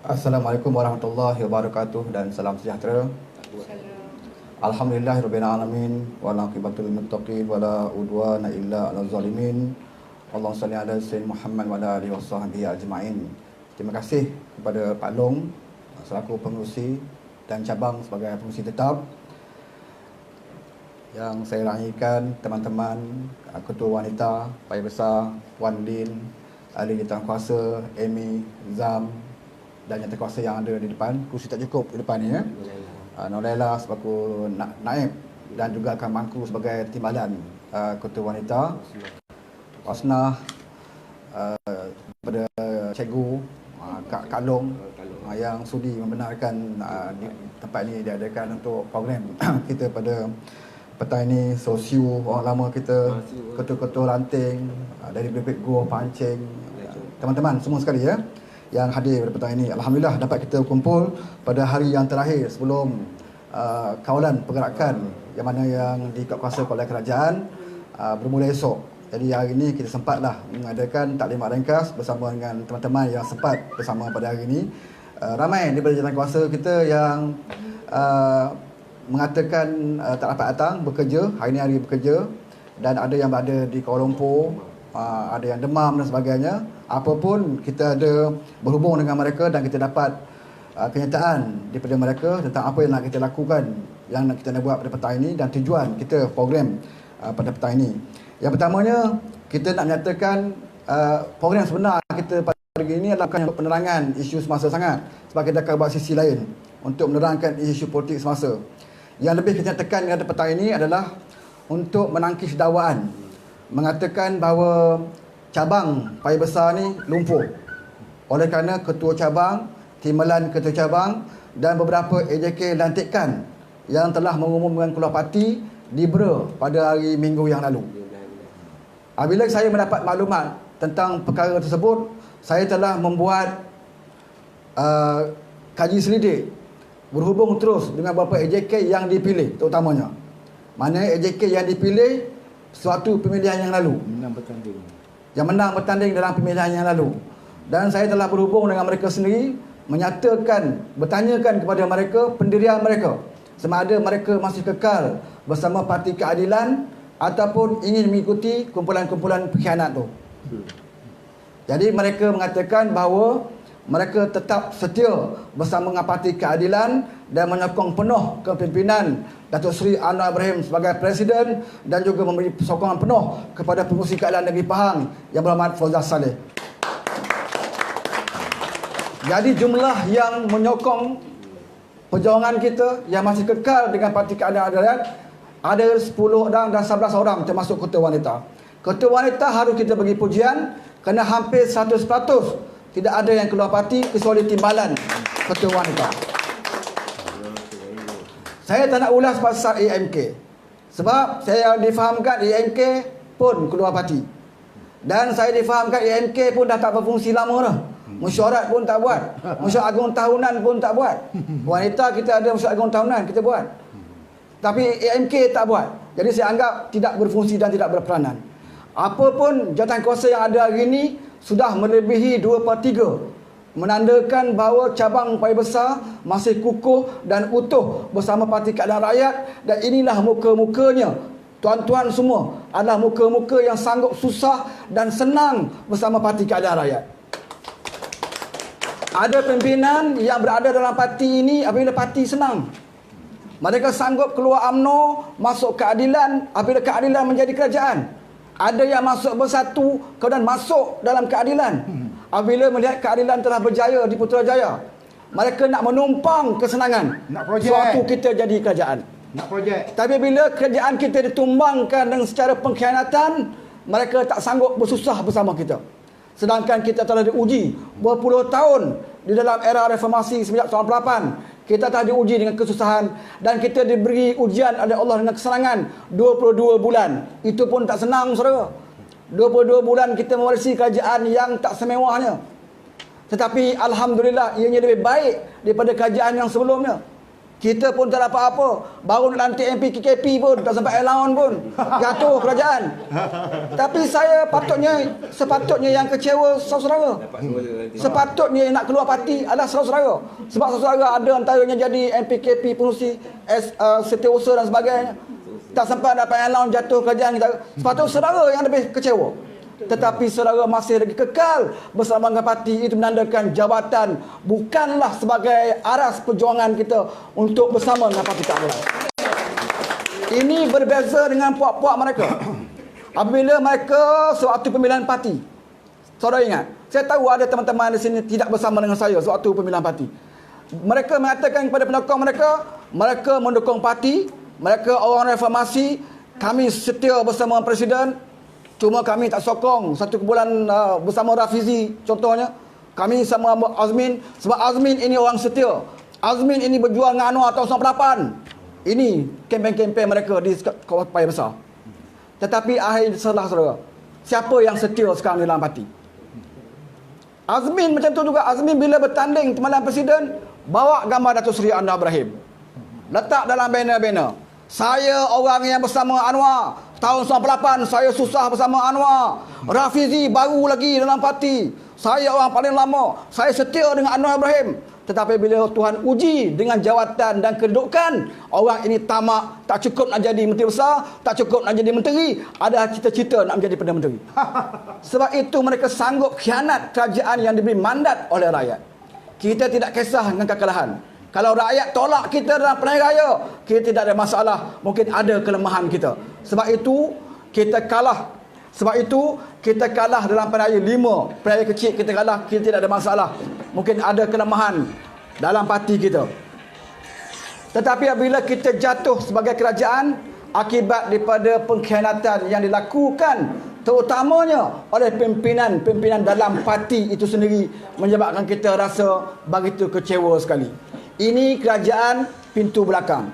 Assalamualaikum warahmatullahi wabarakatuh dan salam sejahtera. Alhamdulillahirabbil alamin wal aqibatul muttaqin wala udwana illa 'alal zalimin. Allahumma salli ala sayyidina Muhammad wa ala alihi washabbihi ajmain. Terima kasih kepada Pak Long selaku pengerusi dan cabang sebagai pengerusi tetap. Yang saya rangaikan teman-teman Ketua Wanita, Paya Besar, Wan Lin, ahli jawatankuasa, Amy, Zam dan jawatankuasa yang ada di depan. Kursi tak cukup di depan ni ya. Nolaila sebagai naib dan juga akan mangku sebagai timbalan Ketua Wanita. Wasnah pada Cikgu Kak Long yang sudi membenarkan di tempat ini diadakan untuk program kita pada petang ini. Sosiu orang lama kita, ketua-ketua ranting dari Bebek Gua, Pancing, teman-teman semua sekali ya yang hadir pada petang ini. Alhamdulillah dapat kita kumpul pada hari yang terakhir sebelum kawalan pergerakan yang mana yang dikuasai oleh kerajaan bermula esok. Jadi hari ini kita sempatlah mengadakan taklimat ringkas bersama dengan teman-teman yang sempat bersama pada hari ini. Ramai daripada jawatankuasa kita yang mengatakan tak dapat datang bekerja, hari ini hari bekerja, dan ada yang berada di Kuala Lumpur, ada yang demam dan sebagainya. Apapun kita ada berhubung dengan mereka dan kita dapat kenyataan daripada mereka tentang apa yang nak kita lakukan, yang nak kita nak buat pada petang ini dan tujuan kita program pada petang ini. Yang pertamanya, kita nak menyatakan program sebenar kita pada hari ini adalah untuk penerangan isu semasa sangat, sebab kita akan buat sisi lain untuk menerangkan isu politik semasa. Yang lebih kita tekan pada petang ini adalah untuk menangkis dakwaan mengatakan bahawa cabang Paya Besar ni lumpuh oleh kerana ketua cabang, timbalan ketua cabang dan beberapa AJK lantikan yang telah mengumumkan keluar parti dibera pada hari Minggu yang lalu. Apabila saya mendapat maklumat tentang perkara tersebut, saya telah membuat kaji selidik, berhubung terus dengan beberapa AJK yang dipilih terutamanya. Mana AJK yang dipilih suatu pemilihan yang lalu, yang menang bertanding dalam pemilihan yang lalu. Dan saya telah berhubung dengan mereka sendiri, menyatakan, bertanyakan kepada mereka pendirian mereka, sama ada mereka masih kekal bersama Parti Keadilan ataupun ingin mengikuti kumpulan-kumpulan pengkhianat tu. Jadi mereka mengatakan bahawa mereka tetap setia bersama dengan Parti Keadilan dan menyokong penuh kepimpinan Datuk Seri Anwar Ibrahim sebagai Presiden dan juga memberi sokongan penuh kepada Pengerusi Keadilan Negeri Pahang yang berhormat Fauzal Saleh. Jadi jumlah yang menyokong perjuangan kita yang masih kekal dengan Parti Keadilan ada 10 orang dan 11 orang termasuk Ketua Wanita. Ketua Wanita harus kita bagi pujian kerana hampir 100% tidak ada yang keluar parti kecuali timbalan Ketua Wanita. Saya tak nak ulas pasal AMK sebab saya difahamkan AMK pun keluar parti. Dan saya difahamkan AMK pun dah tak berfungsi lama dah. Mesyuarat pun tak buat. Mesyuarat agung tahunan pun tak buat. Wanita kita ada mesyuarat agung tahunan kita buat. Tapi AMK tak buat. Jadi saya anggap tidak berfungsi dan tidak berperanan. Apapun jawatankuasa yang ada hari ini sudah melebihi 2/3, menandakan bahawa cabang Paya Besar masih kukuh dan utuh bersama Parti Keadilan Rakyat. Dan inilah muka-mukanya. Tuan-tuan semua adalah muka-muka yang sanggup susah dan senang bersama Parti Keadilan Rakyat. Ada pimpinan yang berada dalam parti ini apabila parti senang, mereka sanggup keluar UMNO, masuk keadilan apabila keadilan menjadi kerajaan. Ada yang masuk bersatu kemudian masuk dalam keadilan apabila melihat keadilan telah berjaya di Putrajaya. Mereka nak menumpang kesenangan, nak suatu kita jadi kerajaan, nak projek. Tapi bila kerajaan kita ditumbangkan dengan secara pengkhianatan, mereka tak sanggup bersusah bersama kita. Sedangkan kita telah diuji berpuluh tahun di dalam era reformasi semenjak tahun 98. Kita telah diuji dengan kesusahan dan kita diberi ujian oleh Allah dengan kesenangan 22 bulan. Itu pun tak senang, saudara. 22 bulan kita mewarisi kerajaan yang tak semewahnya. Tetapi alhamdulillah ianya lebih baik daripada kerajaan yang sebelumnya. Kita pun tak dapat apa. Baru nak lantik MP KKP pun tak sampai allowance pun. Jatuh kerajaan. Tapi saya sepatutnya yang kecewa saudara-saudara. Sepatutnya yang nak keluar parti adalah saudara-saudara. Sebab saudara-saudara ada antaranya jadi MP KP pengurusi setiausaha dan sebagainya. Tak sampai dapat allowance, jatuh kerajaan kita. Sepatutnya saudara yang lebih kecewa. Tetapi saudara masih lagi kekal bersama dengan parti. Itu menandakan jabatan bukanlah sebagai aras perjuangan kita untuk bersama dengan Parti Keadilan. Ini berbeza dengan puak-puak mereka. Apabila mereka sewaktu pemilihan parti, saudara ingat, saya tahu ada teman-teman di sini tidak bersama dengan saya sewaktu pemilihan parti. Mereka mengatakan kepada pendukung mereka mendukung parti, mereka orang reformasi, kami setia bersama Presiden. Cuma kami tak sokong satu kumpulan bersama Rafizi contohnya. Kami sama Azmin, sebab Azmin ini orang setia. Azmin ini berjuang dengan Anwar tahun 98. Ini kempen-kempen mereka di Kawah Paya Besar. Tetapi akhir salah saudara, siapa yang setia sekarang dalam parti? Azmin macam tu juga. Azmin bila bertanding pemilihan presiden, bawa gambar Datuk Seri Anwar Ibrahim, letak dalam banner-banner. Saya orang yang bersama Anwar. Tahun 98 saya susah bersama Anwar. Rafizi baru lagi dalam parti. Saya orang paling lama. Saya setia dengan Anwar Ibrahim. Tetapi bila Tuhan uji dengan jawatan dan kedudukan, orang ini tamak, tak cukup nak jadi menteri besar, tak cukup nak jadi menteri, ada cita-cita nak menjadi Perdana Menteri. Sebab itu mereka sanggup khianat kerajaan yang diberi mandat oleh rakyat. Kita tidak kisah dengan kekalahan. Kalau rakyat tolak kita dalam pilihan raya, kita tidak ada masalah. Mungkin ada kelemahan kita. Sebab itu kita kalah. Sebab itu kita kalah dalam pilihan raya 5. Pilihan raya kecil kita kalah, kita tidak ada masalah. Mungkin ada kelemahan dalam parti kita. Tetapi apabila kita jatuh sebagai kerajaan akibat daripada pengkhianatan yang dilakukan terutamanya oleh pimpinan dalam parti itu sendiri, menyebabkan kita rasa begitu kecewa sekali. Ini kerajaan pintu belakang.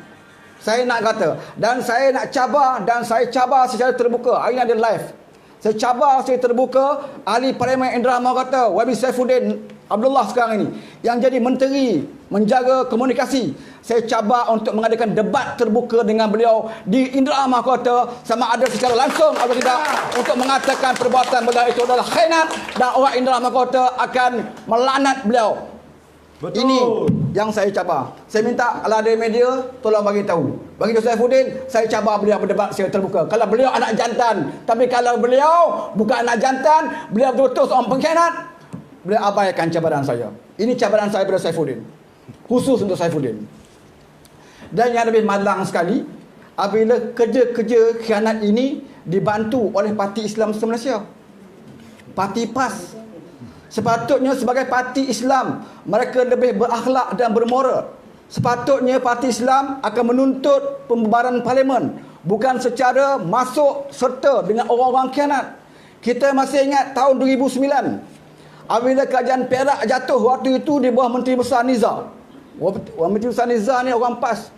Saya nak kata, dan saya nak cabar, dan saya cabar secara terbuka. Hari ini ada live. Saya cabar secara terbuka ahli Parlimen Indra Mahu kata Wabi Saifuddin Abdullah sekarang ini yang jadi menteri menjaga komunikasi. Saya cabar untuk mengadakan debat terbuka dengan beliau di Indra Mahkota sama ada secara langsung atau tidak, untuk mengatakan perbuatan beliau itu adalah khianat dan orang Indra Mahkota akan melaknat beliau. Betul. Ini yang saya cabar. Saya minta kalau ada media tolong bagi tahu. Bagi Saifuddin, saya cabar beliau berdebat secara terbuka. Kalau beliau anak jantan, tapi kalau beliau bukan anak jantan, beliau betul-betul seorang pengkhianat, beliau abaikan cabaran saya. Ini cabaran saya pada Saifuddin. Khusus untuk Saifuddin. Dan yang lebih malang sekali, apabila kerja-kerja khianat ini dibantu oleh Parti Islam Malaysia, Parti PAS. Sepatutnya sebagai parti Islam, mereka lebih berakhlak dan bermoral. Sepatutnya parti Islam akan menuntut pembubaran parlimen, bukan secara masuk serta dengan orang-orang khianat. Kita masih ingat tahun 2009, apabila kerajaan Perak jatuh, waktu itu di bawah Menteri Besar Nizar. Menteri Besar Nizar ni orang PAS.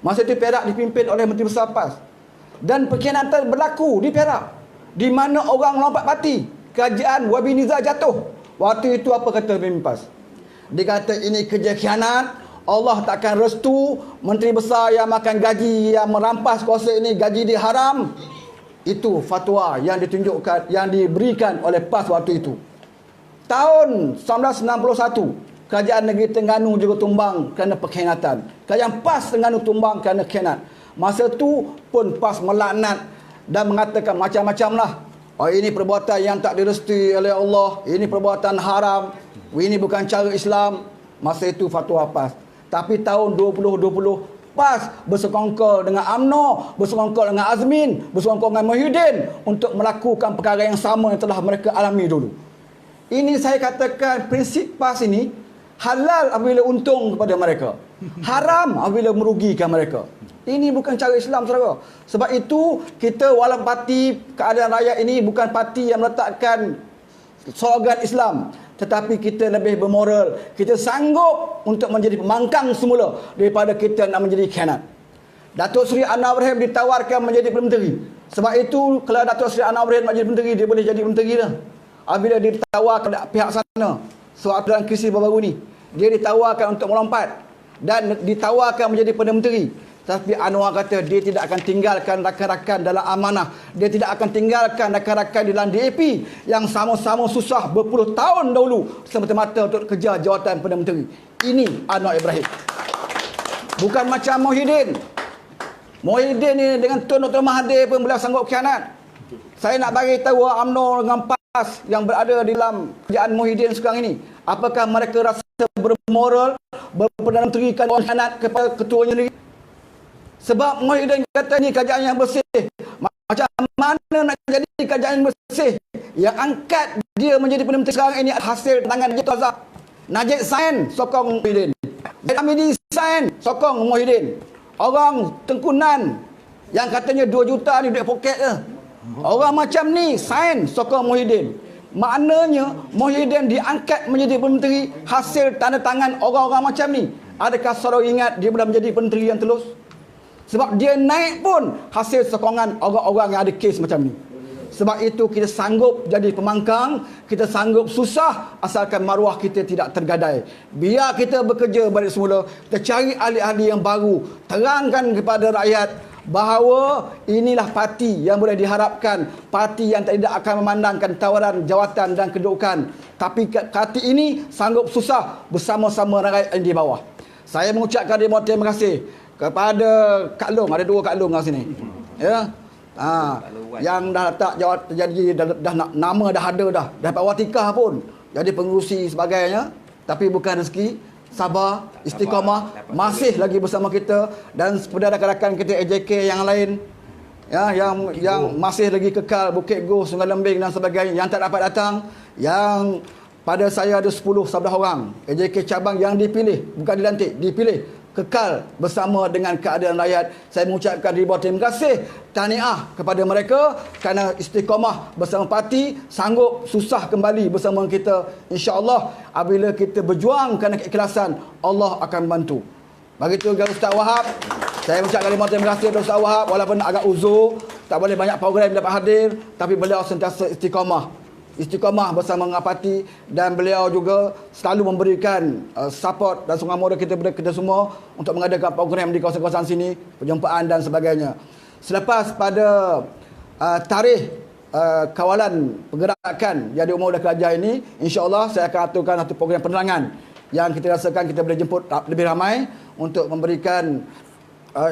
Masa itu Perak dipimpin oleh Menteri Besar PAS. Dan pengkhianatan berlaku di Perak, di mana orang melompat parti. Kerajaan Wabi Nizar jatuh. Waktu itu apa kata pemimpin PAS? Dia kata ini kerja khianat. Allah takkan restu menteri besar yang makan gaji, yang merampas kuasa ini, gaji dia haram. Itu fatwa yang ditunjukkan, yang diberikan oleh PAS waktu itu. Tahun 1961, kerajaan negeri Terengganu juga tumbang kerana pengkhianatan. Kerajaan PAS Terengganu tumbang kerana khianat. Masa tu pun PAS melaknat dan mengatakan macam-macam lah. Oh, ini perbuatan yang tak direstui oleh Allah. Ini perbuatan haram. Ini bukan cara Islam. Masa itu fatwa PAS. Tapi tahun 2020, PAS bersekongkol dengan UMNO, bersekongkol dengan Azmin, bersekongkol dengan Muhyiddin untuk melakukan perkara yang sama yang telah mereka alami dulu. Ini saya katakan prinsip PAS ini halal apabila untung kepada mereka, haram apabila merugikan mereka. Ini bukan cara Islam, saudara. Sebab itu kita walaupun parti Keadilan Rakyat ini bukan parti yang meletakkan slogan Islam, tetapi kita lebih bermoral. Kita sanggup untuk menjadi pembangkang semula daripada kita nak menjadi khianat. Datuk Seri Anwar Ibrahim ditawarkan menjadi Perdana Menteri. Sebab itu kalau Datuk Seri Anwar Ibrahim nak jadi menteri, dia boleh jadi menteri dah. Apabila dia ditawarkan pihak sana, suatu dalam krisis baru-baru ni, dia ditawarkan untuk melompat. dan ditawarkan menjadi Perdana Menteri. Tapi Anwar kata dia tidak akan tinggalkan rakan-rakan dalam amanah. Dia tidak akan tinggalkan rakan-rakan di dalam DAP yang sama-sama susah berpuluh tahun dahulu semata-mata untuk kejar jawatan Perdana Menteri. Ini Anwar Ibrahim. Bukan macam Muhyiddin. Muhyiddin ni dengan Tun Dr. Mahathir pun beliau sanggup khianat. Saya nak bagi tahu UMNO dengan PAS yang berada di dalam kerajaan Muhyiddin sekarang ini, apakah mereka rasa bermoral berperdana menterikan orang khianat kepada ketuanya sendiri? Sebab Muhyiddin kata ni kerajaan yang bersih. Macam mana nak jadi kerajaan yang bersih? Yang angkat dia menjadi Perdana Menteri sekarang ini hasil tangan Najib Razak. Najib Sain sokong Muhyiddin. Hamidi Sain sokong Muhyiddin. Orang Tengkunan yang katanya 2 juta ni duit poket je. Orang macam ni Sain sokong Muhyiddin. Maknanya Muhyiddin diangkat menjadi Perdana Menteri hasil tanda tangan orang-orang macam ni. Adakah saudara ingat dia boleh menjadi Perdana Menteri yang telus? Sebab dia naik pun hasil sokongan orang-orang yang ada kes macam ni. Sebab itu kita sanggup jadi pembangkang, kita sanggup susah asalkan maruah kita tidak tergadai. Biar kita bekerja balik semula, kita cari ahli-ahli yang baru, terangkan kepada rakyat bahawa inilah parti yang boleh diharapkan, parti yang tidak akan memandangkan tawaran jawatan dan kedudukan, tapi parti ini sanggup susah bersama-sama rakyat yang di bawah. Saya mengucapkan terima kasih kepada Kak Long, ada 2 Kak Long kat sini. Ya. Yang dah letak jawat jadi dah nama dah ada dah dapat watikah pun jadi pengurusi sebagainya, tapi bukan rezeki. Sabar, istiqamah, masih lagi bersama kita, dan kepada rakan-rakan kita AJK yang lain ya, yang masih lagi kekal Bukit Go, Sungai Lembing dan sebagainya, yang tak dapat datang, yang pada saya ada 10 11 orang AJK cabang yang dipilih, bukan dilantik, dipilih kekal bersama dengan keadaan rakyat. Saya mengucapkan ribuan terima kasih, tahniah kepada mereka kerana istiqamah bersama parti, sanggup susah kembali bersama kita. InsyaAllah apabila kita berjuang kerana keikhlasan, Allah akan membantu. Begitu juga Ustaz Wahab. Saya mengucapkan ribuan terima kasih kepada Ustaz Wahab, walaupun agak uzur, tak boleh banyak program dapat hadir, tapi beliau sentiasa istiqamah bersama dengan parti, dan beliau juga selalu memberikan support dan sokongan moral kita semua untuk mengadakan program di kawasan-kawasan sini, perjumpaan dan sebagainya. Selepas pada tarikh kawalan pergerakan yang diumumkan oleh kerajaan ini, insya-Allah saya akan aturkan satu program penerangan yang kita rasakan kita boleh jemput lebih ramai untuk memberikan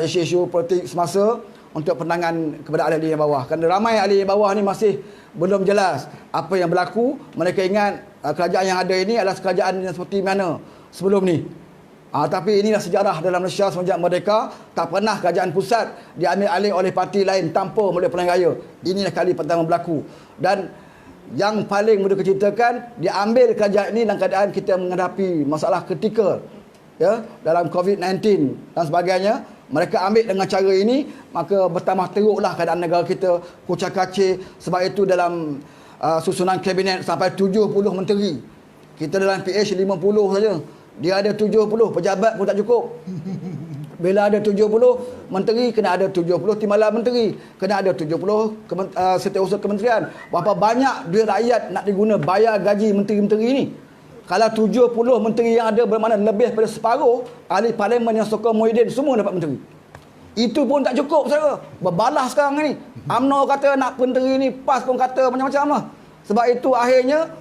isu-isu politik semasa untuk penerangan kepada ahli-ahli yang bawah. Kerana ramai ahli yang bawah ni masih belum jelas apa yang berlaku. Mereka ingat kerajaan yang ada ini adalah kerajaan yang seperti mana sebelum ni. Tapi inilah sejarah dalam Malaysia semenjak merdeka. Tak pernah kerajaan pusat diambil alih oleh parti lain tanpa melalui pilihan raya. Inilah kali pertama berlaku. Dan yang paling mudah diceritakan, diambil kerajaan ini dalam keadaan kita menghadapi masalah kritikal ya, dalam COVID-19 dan sebagainya. Mereka ambil dengan cara ini, maka bertambah teruklah keadaan negara kita kucak-kacir. Sebab itu dalam susunan kabinet sampai 70 menteri. Kita dalam PH 50 saja. Dia ada 70, pejabat pun tak cukup. Bila ada 70 menteri, kena ada 70 timbalan menteri, kena ada 70 setiausaha kementerian. Berapa banyak duit rakyat nak diguna bayar gaji menteri-menteri ini? Kalau 70 menteri yang ada bermakna lebih daripada separuh ahli parlimen yang sokong Muhyiddin semua dapat menteri. Itu pun tak cukup, saudara. Berbalah sekarang ni. UMNO kata nak menteri ni, PAS pun kata macam-macam lah. Sebab itu akhirnya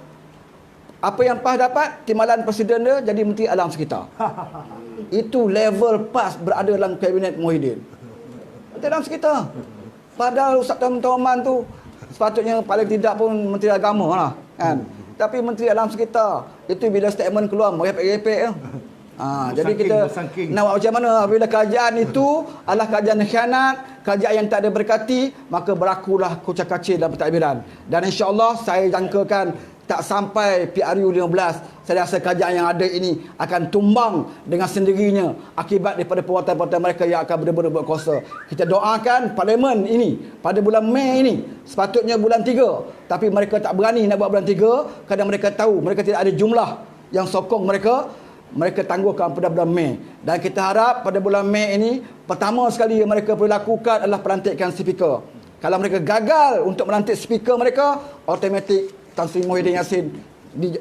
apa yang PAS dapat, timbalan presiden dia jadi menteri alam sekitar. Itu level PAS berada dalam kabinet Muhyiddin. Menteri alam sekitar. Padahal Ustaz Toman tu sepatutnya paling tidak pun menteri agama lah, kan. Tapi menteri alam sekitar itu bila statement keluar merepek-repek je. Jadi kita nak buat macam mana bila kerajaan itu adalah kerajaan khianat, kerajaan yang tak ada berkati, maka berlakulah kucak-kacir dalam pentadbiran. Dan insya-Allah saya jangkakan tak sampai PRU 15, saya rasa kerajaan yang ada ini akan tumbang dengan sendirinya akibat daripada perbuatan-perbuatan mereka yang akan benar-benar berkuasa. Kita doakan parlimen ini pada bulan Mei ini, sepatutnya bulan 3, tapi mereka tak berani nak buat bulan 3 kerana mereka tahu mereka tidak ada jumlah yang sokong mereka. Mereka tangguhkan pada bulan Mei. Dan kita harap pada bulan Mei ini, pertama sekali yang mereka perlu lakukan adalah pelantikan speaker. Kalau mereka gagal untuk melantik speaker mereka, automatik Tan Sri Muhyiddin Yassin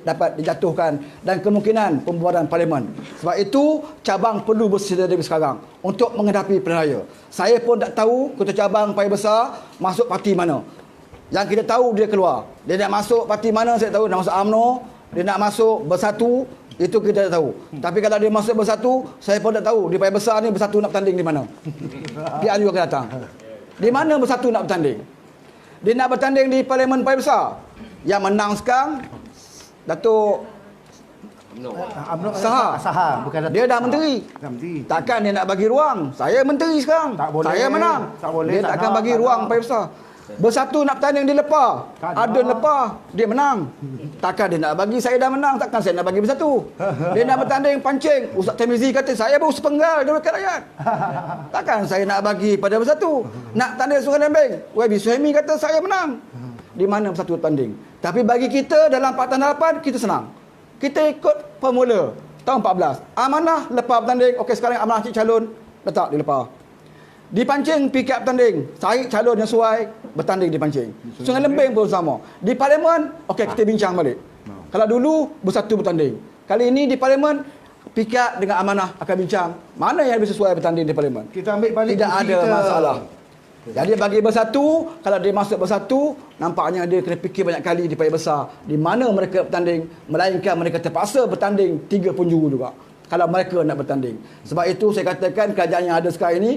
dapat dijatuhkan dan kemungkinan pembubaran parlimen. Sebab itu cabang perlu bersedia dari sekarang untuk menghadapi pilihan raya. Saya pun tak tahu ketua cabang Parti Besar masuk parti mana. Yang kita tahu dia keluar. Dia nak masuk parti mana saya tahu, nak masuk UMNO, dia nak masuk Bersatu, itu kita tak tahu. Tapi kalau dia masuk Bersatu, saya pun tak tahu di Parti Besar ni Bersatu nak bertanding di mana. PRU akan datang. Di mana Bersatu nak bertanding? Dia nak bertanding di Parlimen Parti Besar. Yang menang sekarang Datuk Saha. Bukan dia dah menteri. Takkan dia nak bagi ruang? Saya menteri sekarang. Tak boleh. Saya menang. Tak boleh, Dia tak takkan nak, bagi tak ruang nak. Parti Besar. Bersatu nak bertanding di Lepah. Adun Lepah, dia menang. Takkan dia nak bagi saya dah menang, takkan saya nak bagi Bersatu. Dia nak bertanding Pancing. Ustaz Temizi kata saya baru sepenggal dari rakyat. Takkan saya nak bagi pada Bersatu. Nak tanding Sungai Lembeng, YB Suhaimi kata saya menang. Di mana Bersatu bertanding? Tapi bagi kita dalam Pakatan Harapan, kita senang. Kita ikut formula tahun 14. Amanah lepas bertanding. Okey, sekarang amanah cik calon letak di lepas. Di Pancing PKP bertanding. Cari calon yang sesuai bertanding di Pancing. Sungai Lembeng pun sama. Di Parlimen, okey kita bincang balik. Kalau dulu Bersatu bertanding. Kali ini di Parlimen PKP dengan amanah akan bincang mana yang lebih sesuai bertanding di Parlimen. Kita ambil balik tidak ada kita. masalah. Jadi bagi Bersatu, kalau dia masuk Bersatu, nampaknya dia kena fikir banyak kali di Parti Besar di mana mereka bertanding, melainkan mereka terpaksa bertanding 3 penjuru juga kalau mereka nak bertanding. Sebab itu saya katakan kerajaan yang ada sekarang ini,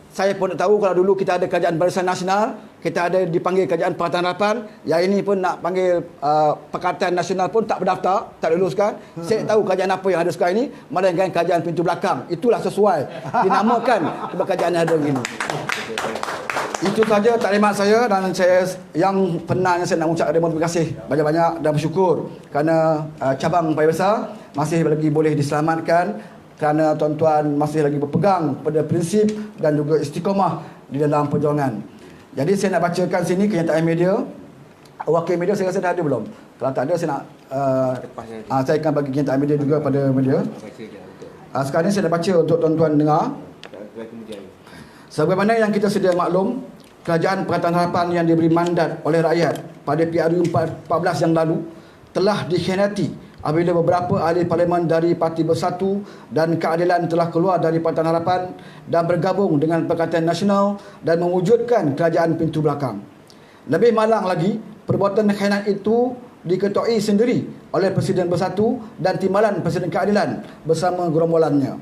saya pun tak tahu kalau dulu kita ada kerajaan Barisan Nasional, kita ada dipanggil kerajaan Pakatan Harapan, yang ini pun nak panggil Pakatan Nasional pun tak berdaftar, tak luluskan. Saya tak tahu kerajaan apa yang ada sekarang ini, melainkan kerajaan pintu belakang. Itulah sesuai dinamakan kerajaan yang ada begini. Itu saja taklimat saya, dan saya yang penatnya saya nak ucapkan terima kasih banyak-banyak dan bersyukur kerana cabang Parti Besar masih lagi boleh diselamatkan kerana tuan-tuan masih lagi berpegang pada prinsip dan juga istiqamah di dalam perjuangan. Jadi saya nak bacakan sini kenyataan media. Wakil media saya rasa dah ada belum? Kalau tak ada saya nak saya akan bagi kenyataan media juga pada media. Sekarang ni saya nak baca untuk tuan-tuan dengar. Sebagaimana yang kita sedia maklum, Kerajaan Pakatan Harapan yang diberi mandat oleh rakyat pada PRU 14 yang lalu telah dikhianati apabila beberapa ahli parlimen dari Parti Bersatu dan Keadilan telah keluar dari Pakatan Harapan dan bergabung dengan Pakatan Nasional dan mewujudkan kerajaan pintu belakang. Lebih malang lagi, perbuatan khianat itu diketuai sendiri oleh Presiden Bersatu dan Timbalan Presiden Keadilan bersama gerombolannya.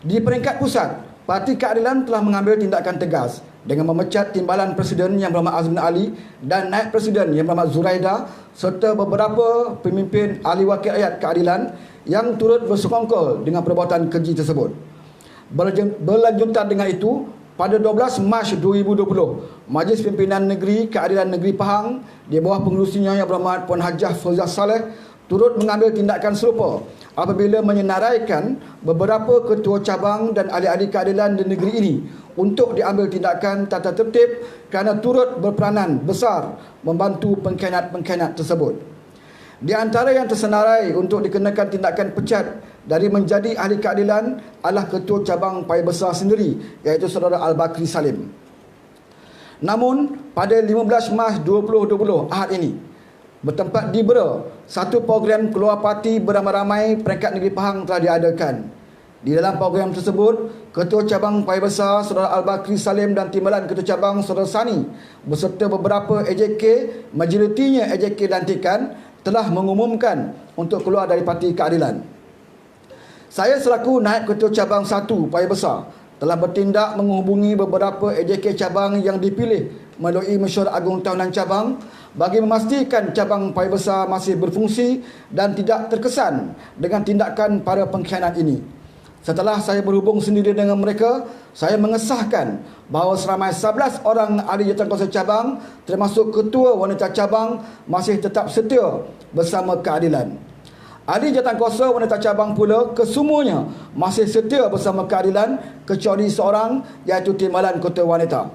Di peringkat pusat, Parti Keadilan telah mengambil tindakan tegas dengan memecat Timbalan Presiden yang bernama Azmin Ali dan Naib Presiden yang bernama Zuraida serta beberapa pemimpin ahli wakil rakyat keadilan yang turut bersekongkol dengan perbuatan keji tersebut. Berlanjutan dengan itu, pada 12 Mac 2020, Majlis Pimpinan Negeri Keadilan Negeri Pahang di bawah pengerusinya yang bernama Puan Hajah Fauzah Saleh turut mengambil tindakan serupa apabila menyenaraikan beberapa ketua cabang dan ahli-ahli keadilan di negeri ini untuk diambil tindakan tata tertib kerana turut berperanan besar membantu pengkhianat-pengkhianat tersebut. Di antara yang tersenarai untuk dikenakan tindakan pecat dari menjadi ahli keadilan adalah ketua cabang Parti Besar sendiri, iaitu saudara Al-Bakri Salim. Namun pada 15 Mac 2020 Ahad ini, bertempat di Bera, satu program keluar parti beramai-ramai peringkat negeri Pahang telah diadakan. Di dalam program tersebut, Ketua Cabang Parti Besar Saudara Al-Bakri Salim dan Timbalan Ketua Cabang Saudara Sani beserta beberapa AJK, majoritinya AJK lantikan, telah mengumumkan untuk keluar dari Parti Keadilan. Saya selaku Naib Ketua Cabang 1 Parti Besar telah bertindak menghubungi beberapa AJK cabang yang dipilih melalui mesyuarat agung tahunan cabang bagi memastikan cabang Parti Besar masih berfungsi dan tidak terkesan dengan tindakan para pengkhianat ini. Setelah saya berhubung sendiri dengan mereka, saya mengesahkan bahawa seramai 11 orang ahli jawatankuasa cabang termasuk ketua wanita cabang masih tetap setia bersama keadilan. Ahli jawatankuasa wanita cabang pula kesemuanya masih setia bersama keadilan kecuali seorang, iaitu Timbalan Ketua Wanita.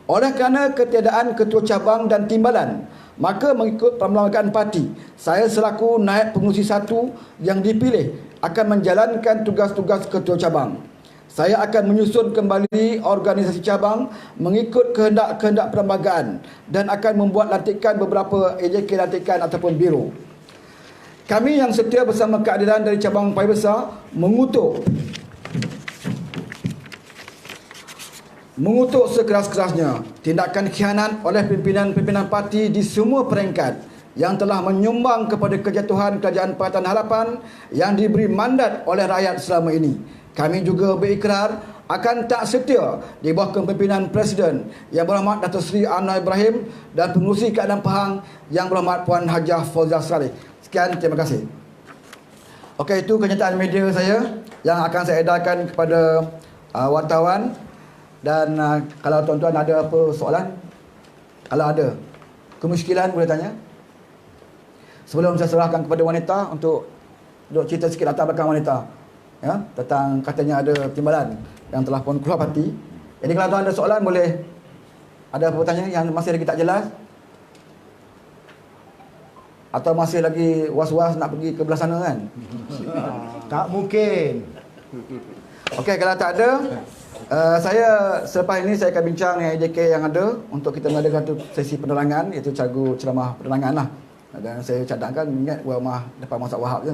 Oleh kerana ketiadaan ketua cabang dan timbalan, maka mengikut perlembagaan parti, saya selaku naib pengurusi 1 yang dipilih akan menjalankan tugas-tugas ketua cabang. Saya akan menyusun kembali organisasi cabang mengikut kehendak-kehendak perlembagaan dan akan membuat lantikan beberapa AJK lantikan ataupun biro. Kami yang setia bersama keadilan dari cabang Paya Besar mengutuk sekeras-kerasnya tindakan khianat oleh pimpinan-pimpinan parti di semua peringkat yang telah menyumbang kepada kejatuhan Kerajaan Pakatan Harapan yang diberi mandat oleh rakyat selama ini. Kami juga berikrar akan tak setia di bawah kepimpinan Presiden Yang Berhormat Datuk Seri Anwar Ibrahim dan Pengerusi Keadaan Pahang Yang Berhormat Puan Hajah Fauzah Saleh. Sekian, terima kasih. Okey, itu kenyataan media saya yang akan saya edarkan kepada wartawan. Dan kalau tuan-tuan ada apa soalan, kalau ada kemusykilan boleh tanya. Sebelum saya serahkan kepada wanita untuk duk cerita sikit latar belakang wanita, ya, tentang katanya ada timbalan yang telah pun keluar parti. Jadi kalau tuan ada soalan boleh, ada apa tanya yang masih lagi tak jelas, atau masih lagi was-was nak pergi ke belah sana kan? Tak mungkin. Okey, kalau tak ada, saya selepas ini saya akan bincang dengan AJK yang ada untuk kita mengadakan sesi penerangan, iaitu cagu ceramah penerangan lah. Dan saya cadangkan ingat Wahmah depan Masjid Wahab je,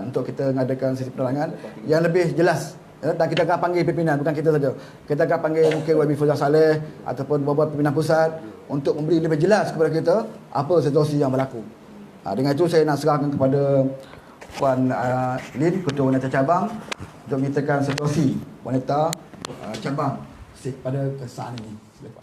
untuk kita mengadakan sesi penerangan yang lebih jelas. Dan kita akan panggil pimpinan, bukan kita saja. Kita akan panggil mungkin YB Fauzah Saleh ataupun beberapa pimpinan pusat untuk memberi lebih jelas kepada kita apa situasi yang berlaku. Dengan itu saya nak serahkan kepada Puan Lin, Ketua Wanita Cabang, untuk menyertakan situasi wanita cabang pada kesan ini. Selepas.